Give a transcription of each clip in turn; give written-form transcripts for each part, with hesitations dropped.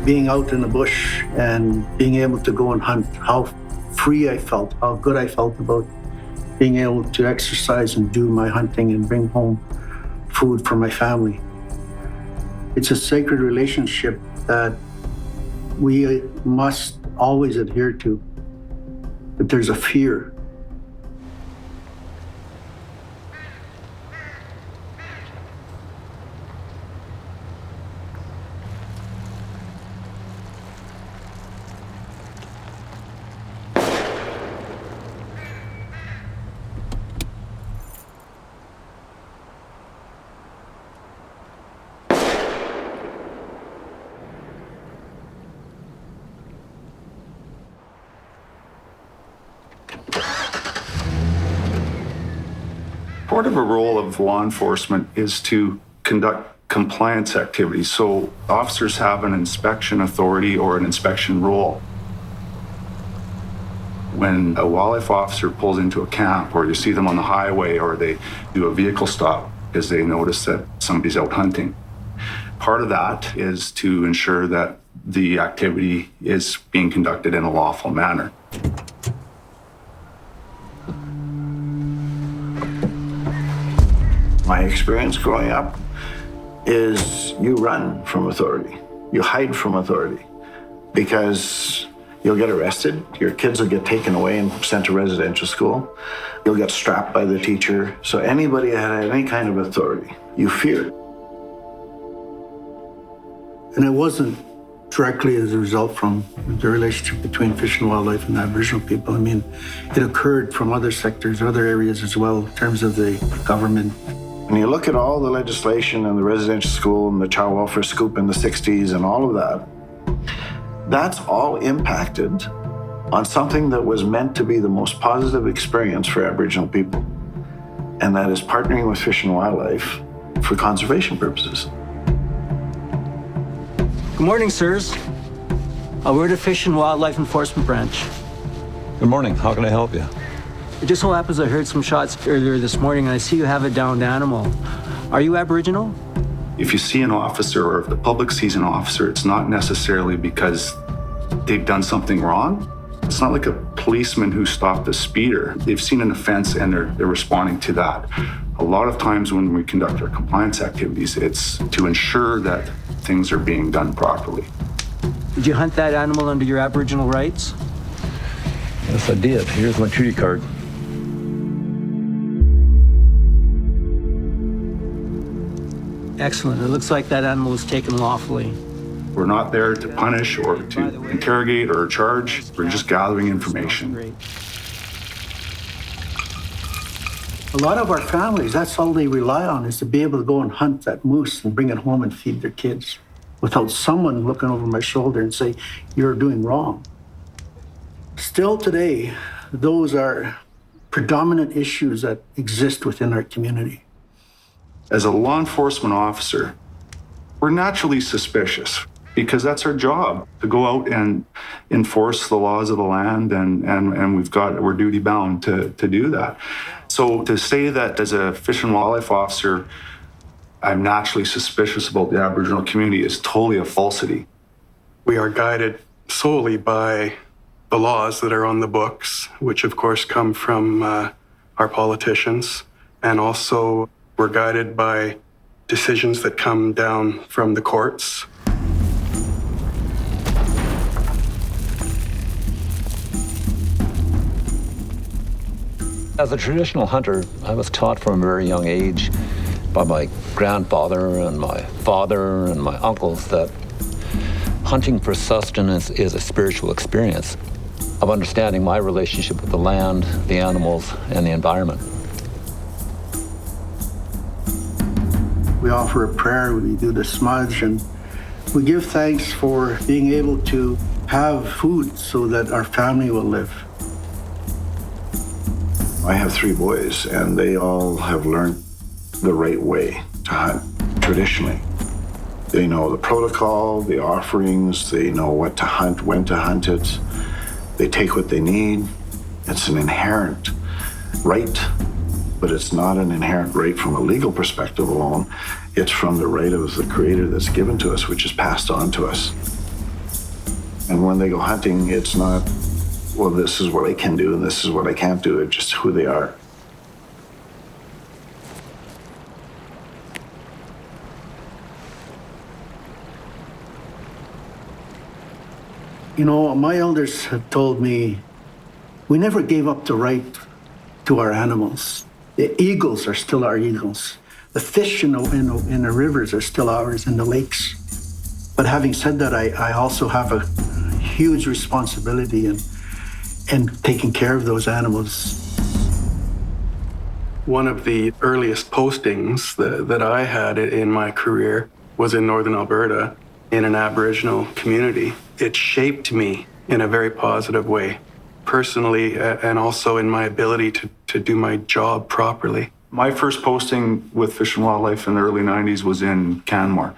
being out in the bush and being able to go and hunt, how free I felt, how good I felt about being able to exercise and do my hunting and bring home food for my family. It's a sacred relationship that we must always adhere to, but there's a fear. Part of a role of law enforcement is to conduct compliance activities. So officers have an inspection authority or an inspection role. When a wildlife officer pulls into a camp, or you see them on the highway, or they do a vehicle stop because they notice that somebody's out hunting, part of that is to ensure that the activity is being conducted in a lawful manner. My experience growing up is you run from authority. You hide from authority because you'll get arrested. Your kids will get taken away and sent to residential school. You'll get strapped by the teacher. So anybody that had any kind of authority, you feared. And it wasn't directly as a result from the relationship between Fish and Wildlife and Aboriginal people. I mean, it occurred from other sectors, other areas as well, in terms of the government. When you look at all the legislation and the residential school and the child welfare scoop in the 60s and all of that, that's all impacted on something that was meant to be the most positive experience for Aboriginal people. And that is partnering with Fish and Wildlife for conservation purposes. Good morning, sirs. Alberta Fish and Wildlife Enforcement Branch. Good morning. How can I help you? It just so happens I heard some shots earlier this morning and I see you have a downed animal. Are you Aboriginal? If you see an officer, or if the public sees an officer, it's not necessarily because they've done something wrong. It's not like a policeman who stopped a speeder. They've seen an offense and they're responding to that. A lot of times when we conduct our compliance activities, it's to ensure that things are being done properly. Did you hunt that animal under your Aboriginal rights? Yes, I did. Here's my treaty card. Excellent. It looks like that animal was taken lawfully. We're not there to punish or to interrogate or charge. We're just gathering information. Great. A lot of our families, that's all they rely on, is to be able to go and hunt that moose and bring it home and feed their kids without someone looking over my shoulder and say, you're doing wrong. Still today, those are predominant issues that exist within our community. As a law enforcement officer, we're naturally suspicious because that's our job, to go out and enforce the laws of the land, and we're duty bound to do that. So to say that as a Fish and Wildlife officer, I'm naturally suspicious about the Aboriginal community is totally a falsity. We are guided solely by the laws that are on the books, which of course come from our politicians, and also we're guided by decisions that come down from the courts. As a traditional hunter, I was taught from a very young age by my grandfather and my father and my uncles that hunting for sustenance is a spiritual experience of understanding my relationship with the land, the animals, and the environment. We offer a prayer, we do the smudge, and we give thanks for being able to have food so that our family will live. I have 3 boys, and they all have learned the right way to hunt traditionally. They know the protocol, the offerings, they know what to hunt, when to hunt it. They take what they need. It's an inherent right, but it's not an inherent right from a legal perspective alone. It's from the right of the Creator that's given to us, which is passed on to us. And when they go hunting, it's not, well, this is what I can do and this is what I can't do. It's just who they are. You know, my elders have told me we never gave up the right to our animals. The eagles are still our eagles. The fish in the rivers are still ours, in the lakes. But having said that, I also have a huge responsibility in taking care of those animals. One of the earliest postings that I had in my career was in northern Alberta in an Aboriginal community. It shaped me in a very positive way, personally, and also in my ability to do my job properly. My first posting with Fish and Wildlife in the early 90s was in Canmore.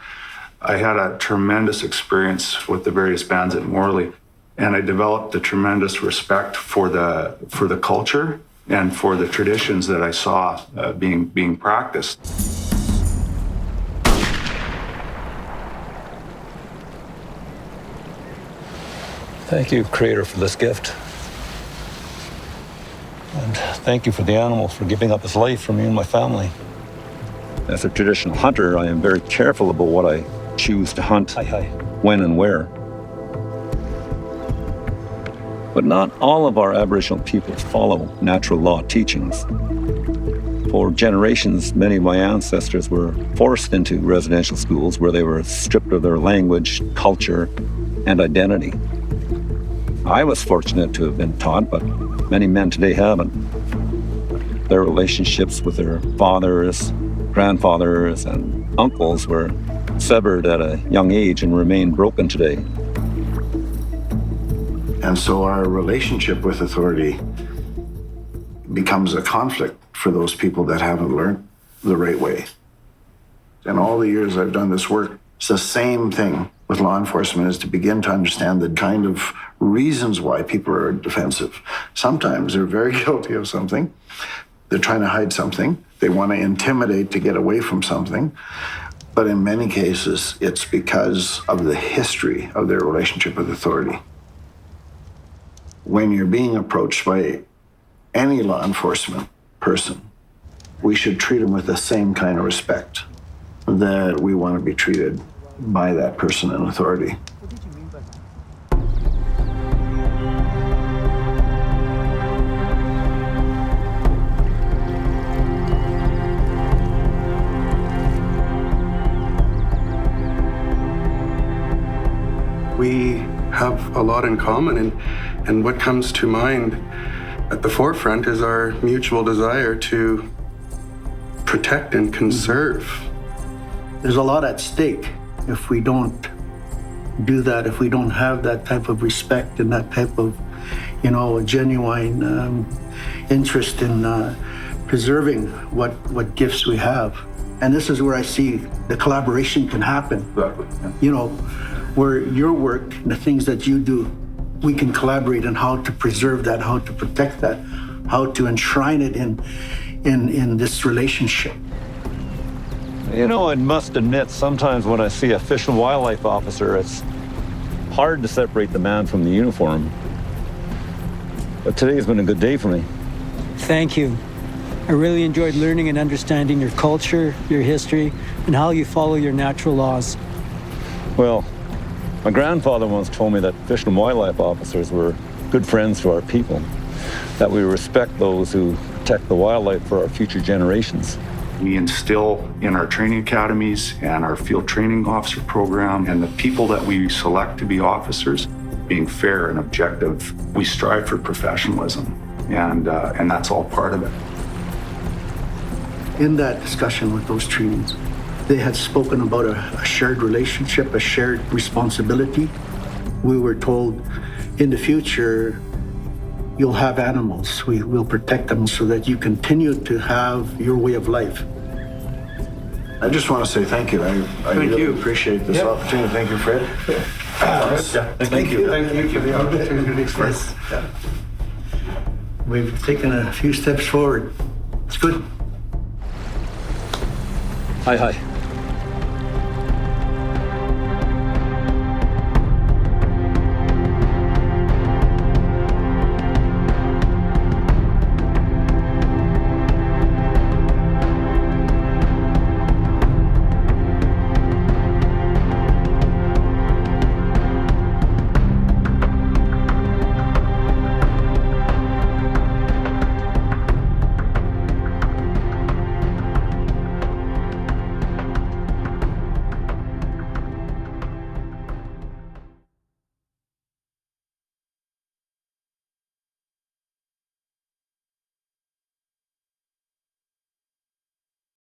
I had a tremendous experience with the various bands at Morley, and I developed a tremendous respect for the culture and for the traditions that I saw being practiced. Thank you, Creator, for this gift. And thank you for the animal for giving up his life for me and my family. As a traditional hunter, I am very careful about what I choose to hunt, when and where. But not all of our Aboriginal people follow natural law teachings. For generations, many of my ancestors were forced into residential schools where they were stripped of their language, culture, and identity. I was fortunate to have been taught, but many men today haven't. Their relationships with their fathers, grandfathers, and uncles were severed at a young age and remain broken today. And so our relationship with authority becomes a conflict for those people that haven't learned the right way. In all the years I've done this work, it's the same thing with law enforcement, is to begin to understand the kind of reasons why people are defensive. Sometimes they're very guilty of something. They're trying to hide something. They want to intimidate to get away from something. But in many cases, it's because of the history of their relationship with authority. When you're being approached by any law enforcement person, we should treat them with the same kind of respect that we want to be treated by that person in authority. We have a lot in common, and what comes to mind at the forefront is our mutual desire to protect and conserve. There's a lot at stake if we don't do that, if we don't have that type of respect and that type of, genuine interest in preserving what gifts we have. And this is where I see the collaboration can happen. Exactly. Where your work, the things that you do, we can collaborate on how to preserve that, how to protect that, how to enshrine it in this relationship. I must admit, sometimes when I see a Fish and Wildlife officer, it's hard to separate the man from the uniform. But today's been a good day for me. Thank you. I really enjoyed learning and understanding your culture, your history, and how you follow your natural laws. Well, my grandfather once told me that Fish and Wildlife officers were good friends to our people, that we respect those who protect the wildlife for our future generations. We instill in our training academies and our field training officer program and the people that we select to be officers being fair and objective. We strive for professionalism, and that's all part of it. In that discussion with those trainings, they had spoken about a shared relationship, a shared responsibility. We were told in the future, you'll have animals. We will protect them so that you continue to have your way of life. I just want to say thank you. I really appreciate this opportunity. Thank you, Fred. Thank you. Thank you for the opportunity to express. We've taken a few steps forward. It's good. Hi.